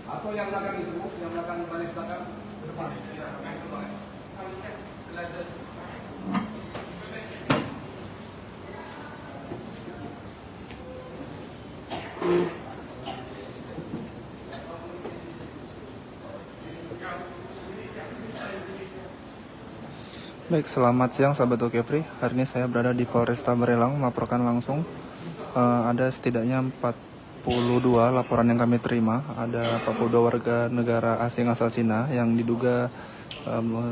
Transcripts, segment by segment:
Atau yang belakang itu, yang belakang baris belakang ke depan. Baik, selamat siang sahabat Okepri. Hari ini saya berada di Polresta Barelang melaporkan langsung ada setidaknya 42 laporan yang kami terima. Ada 42 warga negara asing asal Cina yang diduga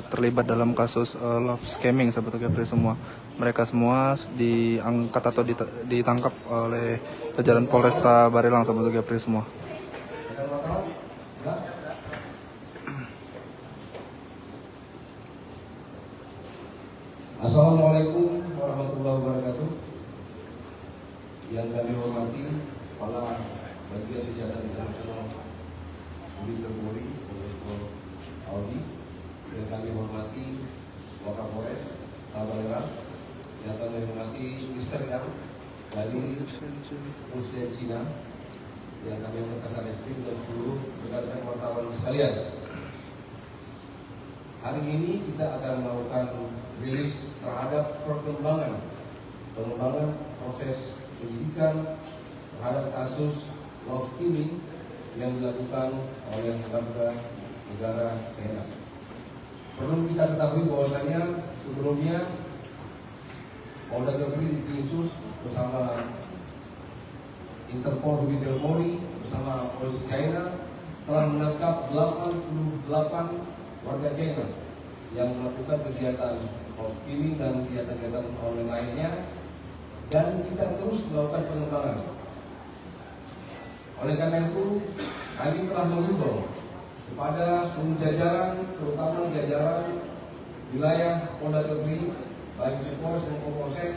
terlibat dalam kasus love scamming sahabat Okepri semua. Mereka semua diangkat atau ditangkap oleh jajaran Polresta Barelang sahabat Okepri semua. Assalamualaikum warahmatullahi wabarakatuh. Yang kami hormati kepala bagian kejahatan internasional Budi Polri, Polres Audi. Yang kami hormati Wakapolres Barelang. Yang kami hormati Mr. Yang dari Rusia Cina. Yang kami hormati Eskrim dan seluruh rekan-rekan wartawan sekalian. Hari ini kita akan melakukan rilis terhadap pengembangan proses penyidikan terhadap kasus love scamming yang dilakukan oleh warga negara China. Perlu kita ketahui bahwasanya sebelumnya Polda Jatim khusus bersama Interpol Polri bersama polisi China telah menangkap 88 warga China yang melakukan kegiatan love scamming dan kegiatan-kegiatan online lainnya, dan kita terus melakukan pengembangan. Oleh karena itu, kami telah menghimbau kepada seluruh jajaran, terutama jajaran wilayah Polda Jatim, baik di Polres maupun Polsek,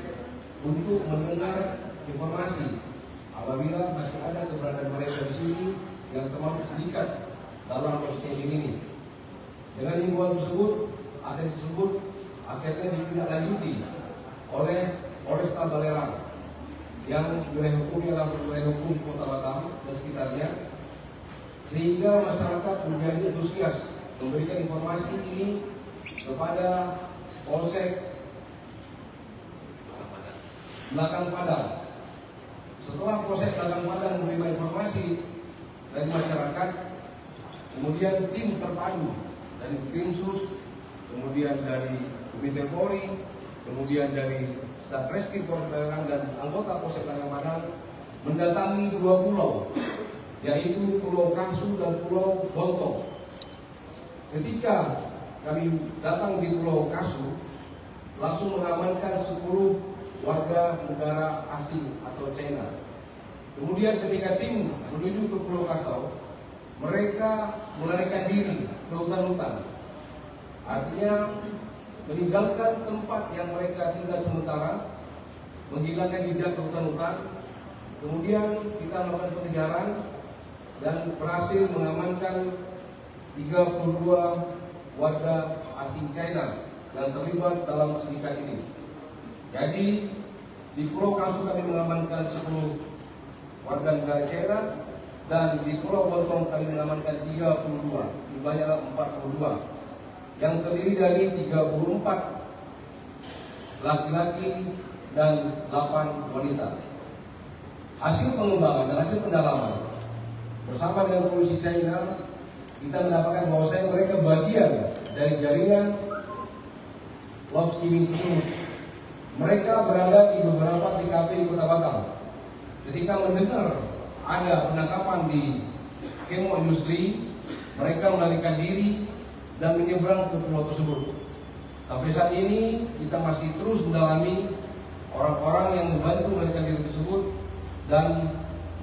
untuk mendengar informasi apabila masih ada keberadaan mereka di sini yang termasuk sindikat dalam love scamming ini. Dengan himbauan tersebut, aset tersebut akhirnya ditindaklanjuti oleh Polresta Barelang yang wilayah hukumnya adalah wilayah hukum Kota Batam dan sekitarnya, sehingga masyarakat menjadi antusias memberikan informasi ini kepada Polsek Belakang Padang. Setelah Polsek Belakang Padang menerima informasi dari masyarakat, kemudian tim terpadu dari Krimsus, kemudian dari Komite Polri, kemudian dari Satreskrim Polres Barelang dan anggota Polsek Belakang Padang mendatangi dua pulau, yaitu Pulau Kasu dan Pulau Bontong. Ketika kami datang di Pulau Kasu, langsung mengamankan 10 warga negara asing atau China. Kemudian ketika tim menuju ke Pulau Kasau, mereka melarikan diri ke hutan-hutan. Artinya meninggalkan tempat yang mereka tinggal sementara, menghilangkan jejak ke hutan-hutan. Kemudian kita melakukan pengejaran dan berhasil mengamankan 32 warga asing China yang terlibat dalam sindikat ini. Jadi di Pulau Kasu kami mengamankan 10 warga negara China, dan di Pulau Bontong kami mengamankan 32, jumlahnya adalah 42, yang terdiri dari 34 laki-laki dan 8 wanita. Hasil pengembangan dan hasil pendalaman bersama dengan polisi China, kita mendapatkan bahwasanya mereka bagian dari jaringan love scamming tersebut. Mereka berada di beberapa TKP di Kota Batam. Ketika mendengar ada penangkapan di kemo industri, mereka melarikan diri dan menyeberang ke pulau tersebut. Sampai saat ini kita masih terus mendalami orang-orang yang membantu melarikan diri tersebut, dan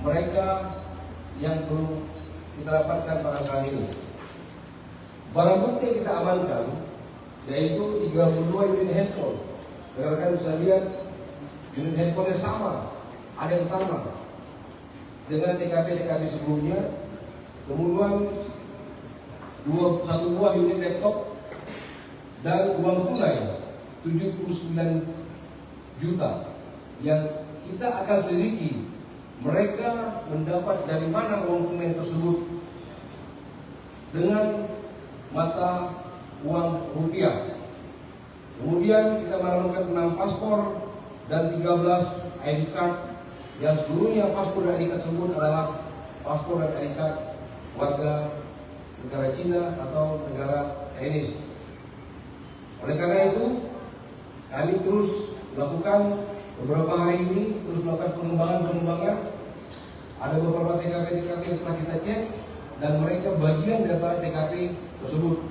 mereka yang belum kita dapatkan pada saat ini. Barang bukti yang kita amankan yaitu 32 unit handphone. Rekan-rekan bisa lihat unit handphone yang sama, ada yang sama dengan TKP sebelumnya. Kemudian satu buah unit laptop dan uang tunai 79 juta yang kita akan selidiki mereka mendapat dari mana uang tunai tersebut dengan mata uang rupiah. Kemudian kita menemukan 6 paspor dan 13 ID card yang seluruhnya paspor dan ID card tersebut adalah paspor dan ID card warga negara Cina atau negara Chinese. Oleh karena itu, kami terus melakukan beberapa hari ini terus melakukan pengembangan. Ada beberapa TKP yang telah kita cek dan mereka bagian daripada TKP tersebut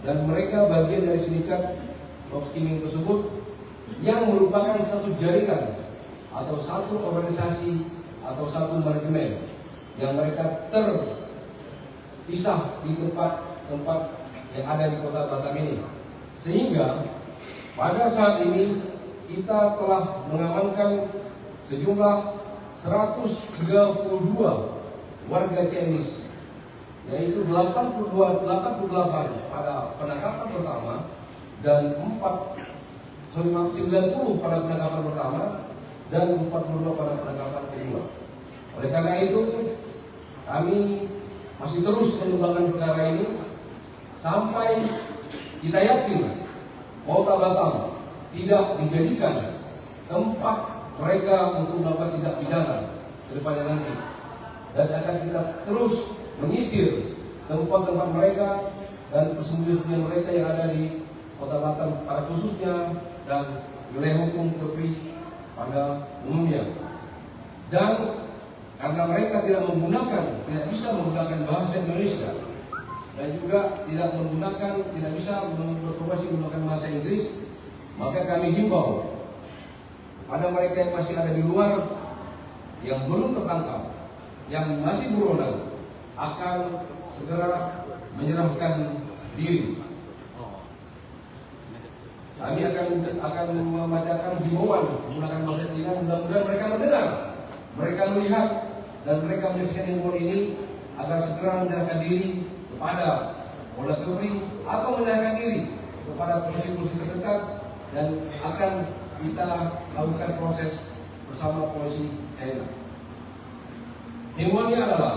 dan mereka bagian dari sindikat of skimming tersebut yang merupakan satu jaringan atau satu organisasi atau satu manajemen yang mereka terpisah di tempat-tempat yang ada di kota Batam ini. Sehingga pada saat ini kita telah mengamankan sejumlah 132 warga Chinese, yaitu 88 pada penangkapan pertama dan 90 pada penangkapan pertama dan 42 pada penangkapan kedua. Oleh karena itu kami masih terus mengembangkan perkara ini sampai kita yakin Kota Batam tidak dijadikan tempat mereka untuk melakukan tindak pidana ke depannya nanti, dan akan kita terus menyisir tempat-tempat mereka dan persembunyian mereka yang ada di Kota Batam pada khususnya dan wilayah hukum Kepri pada umumnya. Dan karena mereka tidak bisa menggunakan bahasa Indonesia dan juga tidak bisa berkomunikasi menggunakan bahasa Inggris, maka kami himbau pada mereka yang masih ada di luar yang belum tertangkap, yang masih buronan, akan segera menyerahkan diri. Kami akan membacakan himbauan menggunakan bahasa Cina, mudah-mudahan mereka mendengar, mereka melihat, dan mereka menyaksikan himbauan ini agar segera menyerahkan diri kepada Polda Kepri atau menyerahkan diri kepada polisi-polisi terdekat, dan akan kita lakukan proses bersama polisi China. Himbauannya adalah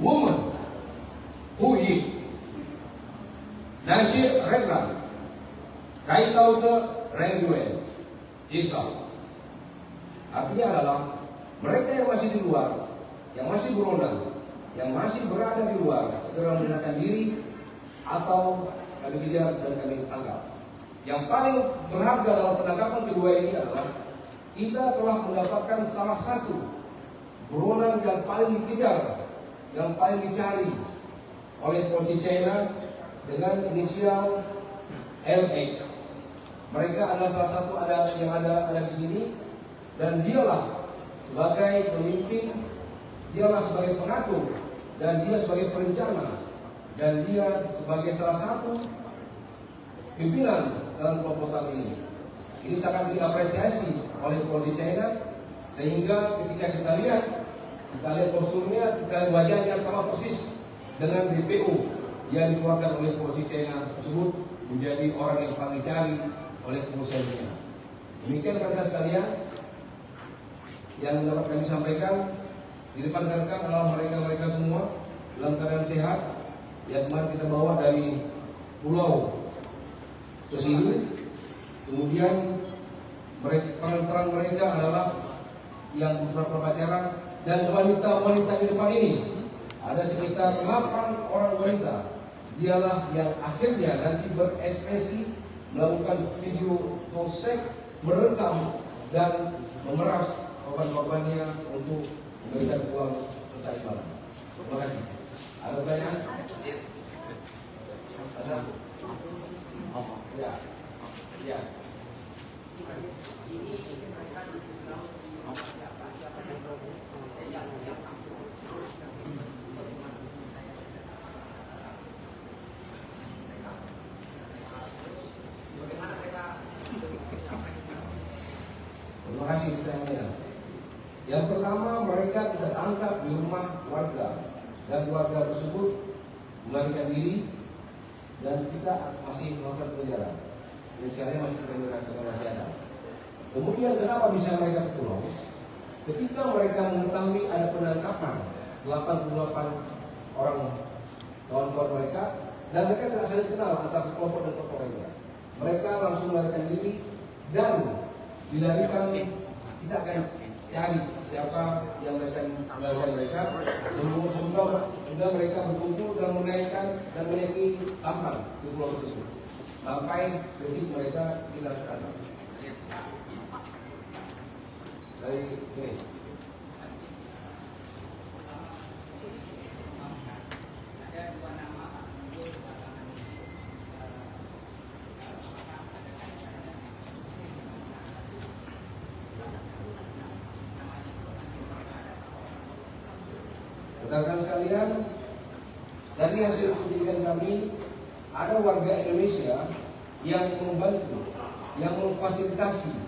woman who yi nasi regran kai tau te rengue jisau. Artinya adalah mereka yang masih di luar, yang masih buronan, yang masih berada di luar, segera menyerahkan diri atau kami kejar dan kami tangkap. Yang paling berharga dalam penangkapan kedua ini adalah kita telah mendapatkan salah satu buronan yang paling dikejar, yang paling dicari oleh polisi China dengan inisial LA. Mereka adalah salah satu yang ada di sini, dan dialah sebagai pemimpin, dialah sebagai pengatur, dan dia sebagai perencana, dan dia sebagai salah satu pimpinan dalam kelompok ini. Ini sangat diapresiasi oleh polisi China, sehingga ketika kita lihat posturnya, kita lihat wajahnya sama persis dengan DPO yang dikeluarkan oleh polisi China tersebut, menjadi orang yang paling dicari oleh kepolisian China. Demikian rekan-rekan sekalian yang dapat kami sampaikan. Di depan rekan adalah mereka semua dalam keadaan sehat yang kemarin kita bawa dari pulau ke sini. Kemudian peran mereka adalah yang beberapa pacaran, dan wanita-wanita di depan ini ada sekitar 8 orang wanita. Dialah yang akhirnya nanti berekspresi melakukan video polsek, merekam dan memeras korban-korbannya untuk memberikan uang tadi malam. Terima kasih. Ada pertanyaan? Ada? Ya. Ya. mereka kita tangkap di rumah warga dan warga tersebut melarikan diri dan kita masih melakukan penjara. Inisialnya masih ada. Kemudian kenapa bisa mereka pulang? Ketika mereka mengetahui ada penangkapan 88 orang kawan-kawan mereka dan mereka tidak saling kenal antara kelompok dan kelompok lainnya. Mereka langsung melarikan diri dan dilarikan. Kita akan cari siapa yang melarikan mereka. Sudah mereka berkumpul dan menaikkan dan menaiki sampan di pulau tersebut sampai detik mereka kita tangkap. Dari ini. Rekan-rekan sekalian, dari hasil penyelidikan kami, ada warga Indonesia yang membantu, yang memfasilitasi,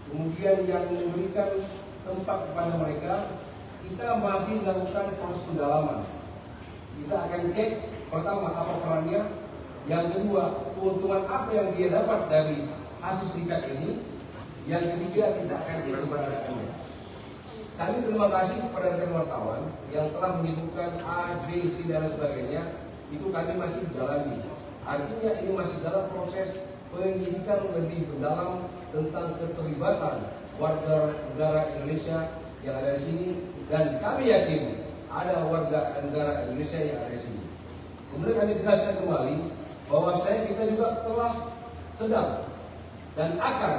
kemudian yang memberikan tempat kepada mereka. Kita masih melakukan proses pendalaman. Kita akan cek pertama apa perannya, yang kedua keuntungan apa yang dia dapat dari hasil serikat ini, yang ketiga kita akan cek keberadaannya. Kami terima kasih kepada rekan wartawan yang telah menyebutkan A, B, C dan sebagainya. Itu kami masih dalami. Artinya ini masih dalam proses penyelidikan lebih mendalam tentang keterlibatan warga negara Indonesia yang ada di sini, dan kami yakin ada warga negara Indonesia yang ada di sini. Kemudian kami jelaskan kembali bahwa kita juga telah sedang dan akan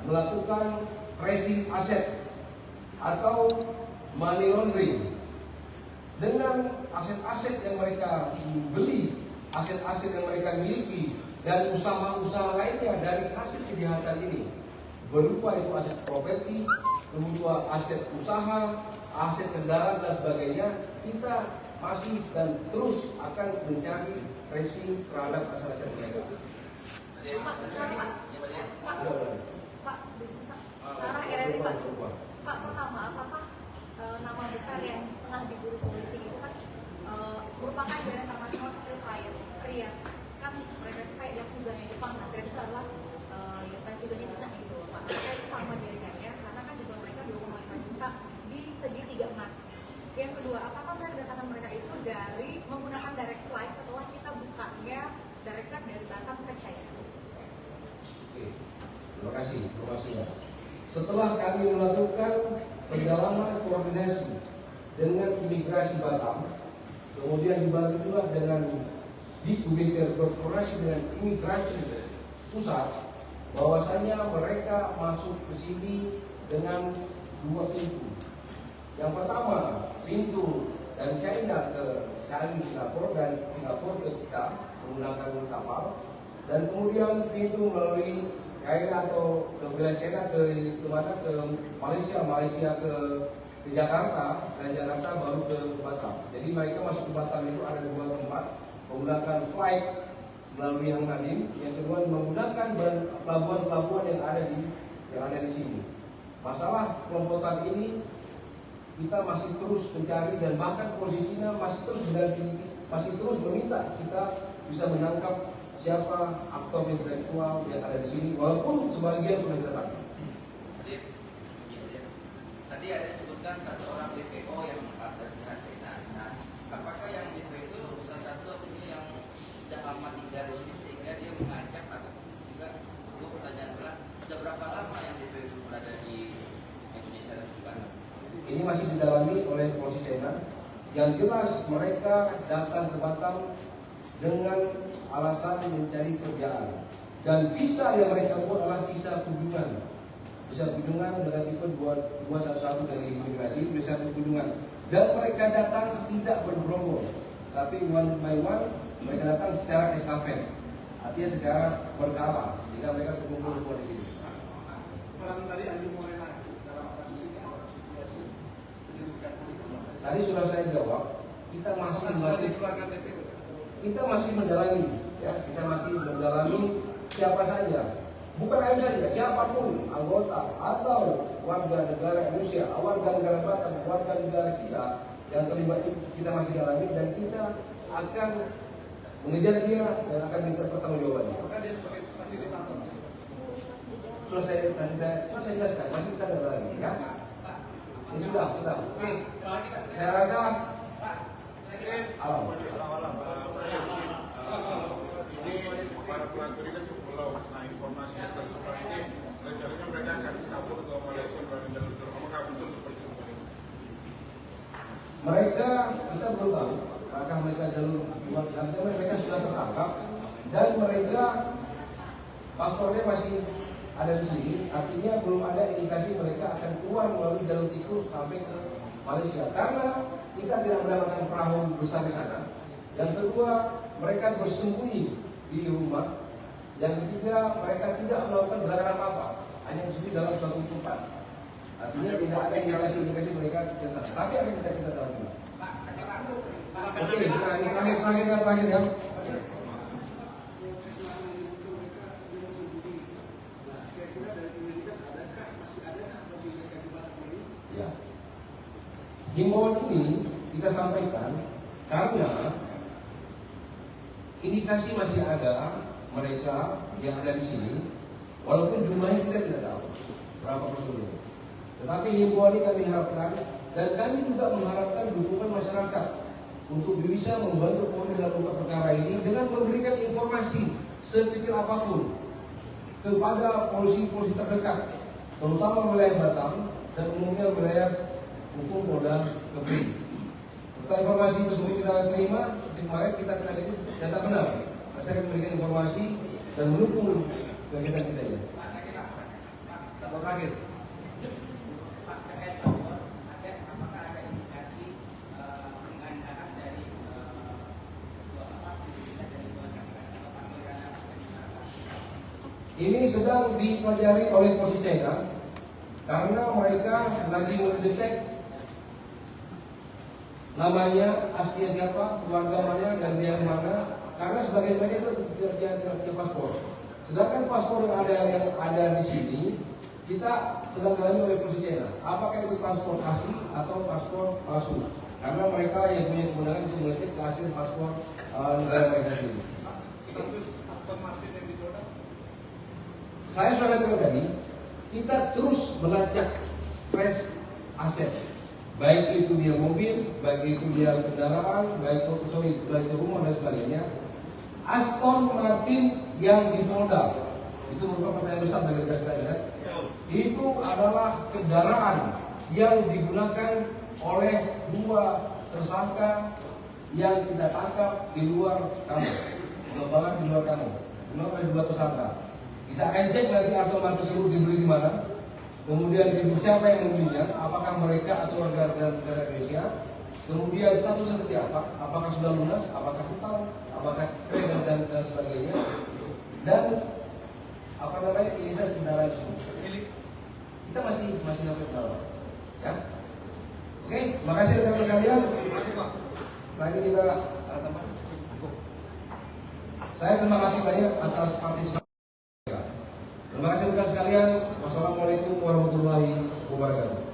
melakukan tracing aset atau money laundering dengan aset-aset yang mereka beli, aset-aset yang mereka miliki, dan usaha-usaha lainnya dari hasil kejahatan ini, berupa itu aset properti, kemudian aset usaha, aset kendaraan dan sebagainya. Kita masih dan terus akan mencari tracing terhadap aset-aset mereka. Pak, pertama, apakah nama besar yang tengah diburu polisi itu kan merupakan dari internasional seperti Korea? Kan mereka itu kayak yakuzanya Jepang, nah Korea itu adalah yakuzanya Cina gitu, Pak. Mereka itu sama jaringannya, karena kan juga mereka 2,5 juta di segi 3 emas. Yang kedua, apakah kedatangan mereka itu dari menggunakan direct flight setelah kita bukanya direct flight dari Batam ke China? Oke, terima kasih informasinya. Setelah kami melakukan pendalaman koordinasi dengan imigrasi Batam, kemudian dibantu juga dengan berkoordinasi dengan imigrasi pusat, bahwasanya mereka masuk ke sini dengan 2 pintu. Yang pertama, pintu dari China ke Singapura dan Singapura ke kita menggunakan kapal, dan kemudian pintu melalui China atau ke wilayah China ke mana, ke Malaysia ke Jakarta, dan Jakarta baru ke Batam. Jadi mereka masuk ke Batam itu ada 2 tempat, menggunakan flight melalui Hang Nadim, yang kedua menggunakan pelabuhan-pelabuhan yang ada di sini. Masalah kelompokan ini kita masih terus mencari, dan bahkan polisi Cina masih terus mendampingi, masih terus meminta kita bisa menangkap siapa aktor intelektual yang ada di sini, walaupun sebagian sudah kita tangkap. Tadi ada disebutkan 1 orang DPO yang dari pihak China. Nah, apakah yang DPO itu salah satu yang sudah lama tinggal di sini sehingga dia mengajak, atau juga untuk pertanyaan adalah sudah berapa lama yang DPO itu berada di Indonesia dan Batam? Ini masih didalami oleh polisi China. Yang jelas mereka datang ke Batam dengan alasan mencari kerjaan, dan visa yang mereka buat adalah visa kunjungan. Visa kunjungan dengan tipe 211 dari imigrasi, visa kunjungan. Dan mereka datang tidak bergerombol, tapi one by one mereka datang secara estafet, artinya secara berkala, sehingga mereka terkumpul semua di sini. Tadi sudah saya jawab, kita masih mendalami, ya, kita masih mendalami siapa saja Bukan AMM saja, siapapun anggota atau warga negara Indonesia, warga negara Batam, warga negara kita yang terlibat itu kita masih alami dan kita akan mengejar dia dan akan minta pertanggungjawabannya. Apakah dia sebagai fasilitator? Saya jelaskan, masih kita ada lagi, ya? Ini sudah. Oke, saya rasa alam. Ini para pelaku ini kan cukup pulau. Nah, informasi yang tersebar ini rencananya mereka akan kabur ke Malaysia melalui jalur apakah betul seperti itu? Mereka kita belum tahu apakah mereka jalur buat nanti mereka sudah tertangkap dan mereka paspornya masih ada di sini, artinya belum ada indikasi mereka akan keluar melalui jalur tikus sampai ke Malaysia karena kita tidak mendapatkan perahu besar di sana. Yang kedua, mereka bersembunyi di rumah. Yang ketiga, mereka tidak melakukan gerakan apa-apa, hanya bersembunyi dalam suatu tempat. Artinya tidak ada indikasi mereka ke sana. Tapi akan kita tahu juga. Oke, nah ini terakhir ya. Ya. Himbauan ini kita sampaikan karena indikasi masih ada mereka yang ada di sini, walaupun jumlahnya kita tidak tahu berapa personil. Tetapi himbauan ini kami harapkan dan kami juga mengharapkan dukungan masyarakat untuk bisa membantu Polri dalam mengungkap perkara ini dengan memberikan informasi sekecil apapun kepada polisi-polisi terdekat, terutama wilayah Batam dan umumnya wilayah hukum Polda Kepri. Setelah informasi tersebut kita terima, kemarin kita telah data benar. Saya akan memberikan informasi dan mendukung kegiatan kita ini. Terakhir. Ini sedang dipelajari oleh polisi China karena mereka lagi mendetek namanya, aslinya siapa, keluarga mana, dan dia mana. Karena sebagian mereka itu tidak punya paspor. Sedangkan paspor yang ada di sini kita sedang dalami oleh polisi China. Apakah itu paspor asli atau paspor palsu? Karena mereka yang punya kewenangan untuk mengecek keaslian paspor negara mereka sendiri. Status Aston Martin yang dicoba? Saya sudah katakan tadi, kita terus melacak fresh aset, baik itu dia mobil, baik itu dia kendaraan, baik itu belanja rumah dan sebagainya. Aston Martin yang di Polda itu merupakan pertanyaan besar bagi kita sekalian. Itu adalah kendaraan yang digunakan oleh dua tersangka yang kita tangkap di luar kamu, pengembangan di luar kamu, oleh dua tersangka. Kita akan cek nanti Aston Martin tersebut dibeli di mana, kemudian siapa yang membelinya, apakah mereka atau warga negara Indonesia, kemudian status seperti apa, apakah sudah lunas, apakah hutang, apakah kredit dan sebagainya, dan apa namanya identitas kendaraan tersebut. Kita masih dapat tahu, ya. Oke, makasih rekan-rekan sekalian. Lagi kita saya terima kasih banyak atas partisipasi. Terima kasih rekan sekalian. Wassalamualaikum warahmatullahi wabarakatuh.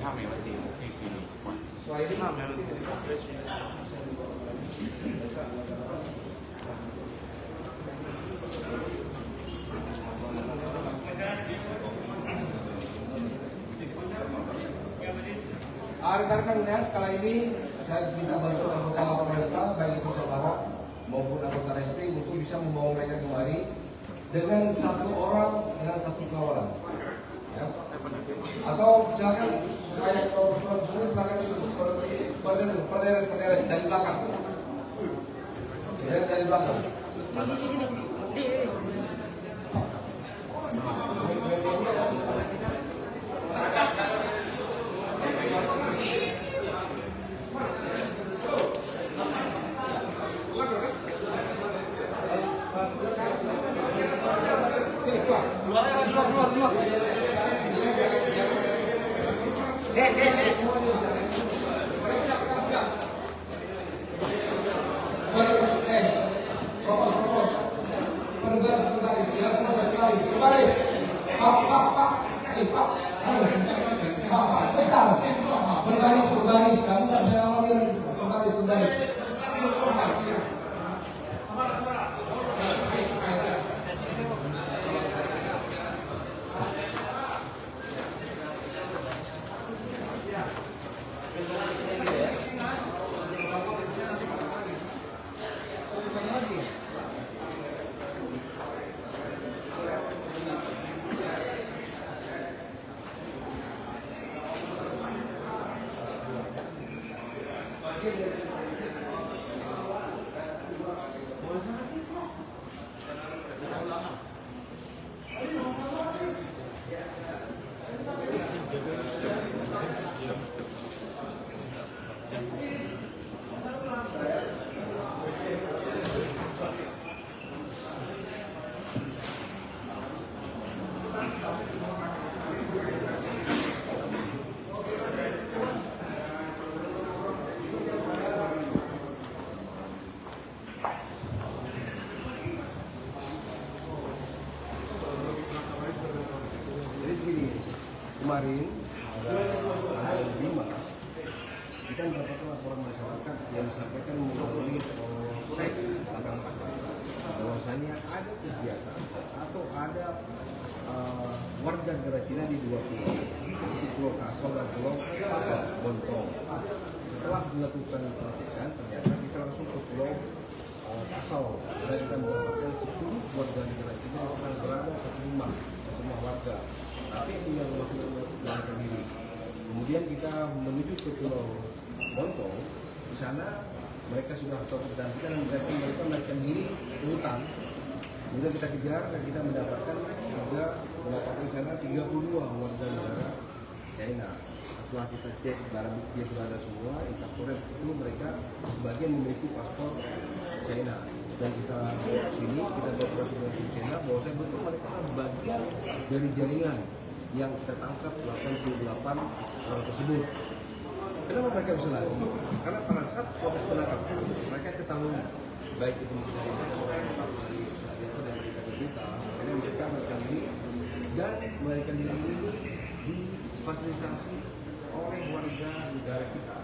paham ya berarti ini. Wah ini rekan-rekan sekali ini saya minta bantuan anggota pemerintah baik itu saudara maupun anggota repri untuk bisa membawa mereka kembali dengan satu orang dengan satu kawalan. Ya. Atau silakan supaya kalau silakan berderet dari belakang. Dari belakang. Berbaris, kamu tak bisa ngomongin itu. Berbaris. Kemarin ada 5 kita mendapatkan laporan masyarakat yang disampaikan melalui polsek Tangerang bahwasanya ada kegiatan atau ada warga negara Cina di 2 pulau, yaitu Pulau Kasol dan Pulau Bontong. Setelah dilakukan pengecekan, ternyata kita langsung ke Pulau Kasol dan kita mendapatkan 10 warga negara Cina yang berada satu rumah warga. Tapi yang masih melarikan diri. Kemudian kita menuju ke Pulau Bontong. Di sana mereka sudah dan kita mereka melarikan diri ke hutan. Kemudian kita kejar dan kita mendapatkan di sana 32 warga negara China. Setelah kita cek barang bukti yang berada semua, intakturnya itu mereka sebagian memiliki paspor China. Dan kita bawa sini, kita berkoordinasi dengan China bahwa betul mereka bagian dari jaringan yang kita tangkap 88 orang tersebut. Kenapa mereka bisa lari? Karena pada saat proses penangkapan mereka ketahui baik itu dari berita, mereka melarikan diri dan melarikan diri ini difasilitasi oleh warga negara kita.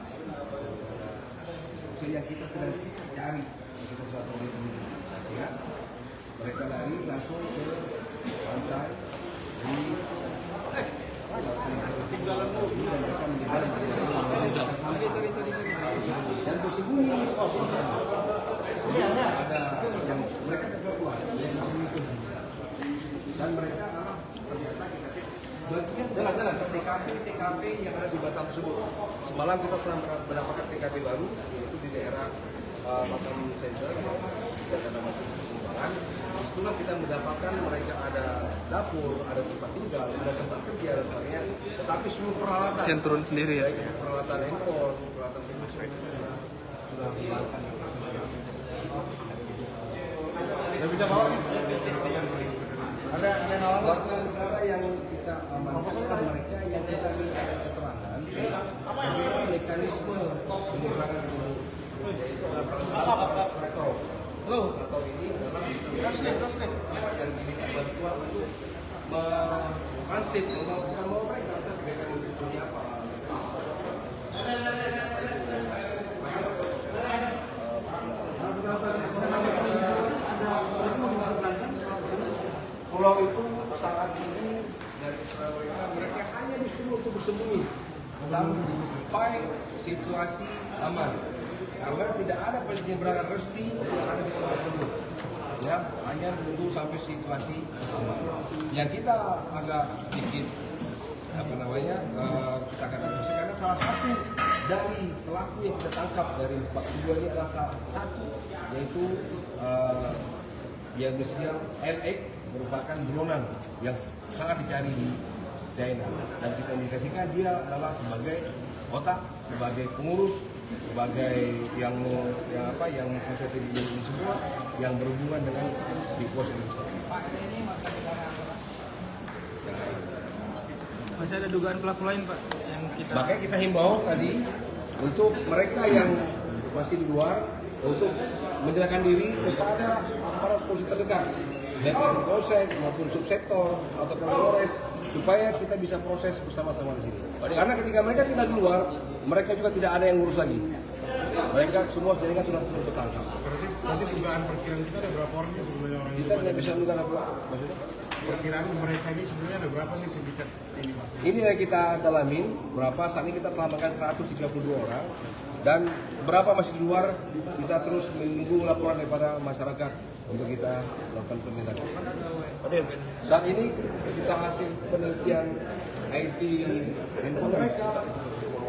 Yang kita sedang cari, kita sudah tahu ya. Mereka lari langsung ke pantai di dan bersembunyi ada yang mereka keluar yang dan mereka ternyata kita bagian jalan-jalan ke TKP yang ada di Batam tersebut. Semalam kita telah mendapatkan TKP baru yaitu di daerah Batam Center dan ada masuk perkembangan. Itulah kita mendapatkan mereka ada dapur, ada tempat tinggal, ada tempat kerja dan sebagainya. Tetapi seluruh peralatan turun sendiri ya. Peralatan handphone, peralatan sudah dihilangkan. Bisa bawa? Ada warga negara yang kita amankan mereka yang kita minta keterangan bagaimana mekanisme penyebaran itu yaitu salah satu atau ini adalah yang diminta bantuan untuk melakukan mereka sebagai apa sampai situasi aman. Karena tidak ada penyeberangan resmi yang ada di tempat tersebut. Ya, hanya menunggu sampai situasi aman. Yang kita agak sedikit kita katakan karena salah satu dari pelaku yang kita tangkap dari 42 ini adalah salah satu, yaitu yang inisial LX, merupakan buronan yang sangat dicari di China, dan kita indikasikan dia adalah sebagai otak, sebagai pengurus, sebagai yang sensitif ini semua yang berhubungan dengan Big Boss ini. Masih ada dugaan pelaku lain Pak yang kita. Makanya kita himbau tadi untuk mereka yang masih di luar untuk menyerahkan diri kepada aparat polisi terdekat, baik itu polsek maupun subsektor atau polres, supaya kita bisa proses bersama-sama di sini. Karena ketika mereka tidak keluar, mereka juga tidak ada yang ngurus lagi. Mereka semua sebenarnya sudah tertangkap. Berarti dugaan perkiraan kita ada berapa orang sih sebenarnya orang Kita tidak bisa menduga apa maksudnya. Perkiraan mereka ini sebenarnya ada berapa sih sindikat ini Pak? Ini yang kita dalamin berapa, saat ini kita telah makan 132 orang dan berapa masih di luar, kita terus menunggu laporan daripada masyarakat untuk kita lakukan penelitian. Saat ini kita hasil penelitian IT handphone mereka,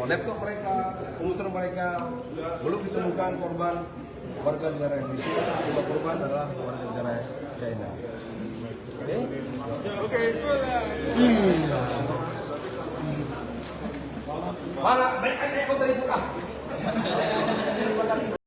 laptop mereka, komputer mereka, belum ditemukan korban warga negara Indonesia, semua korban adalah warga negara China. Oke. Mana? Mereka dari buka.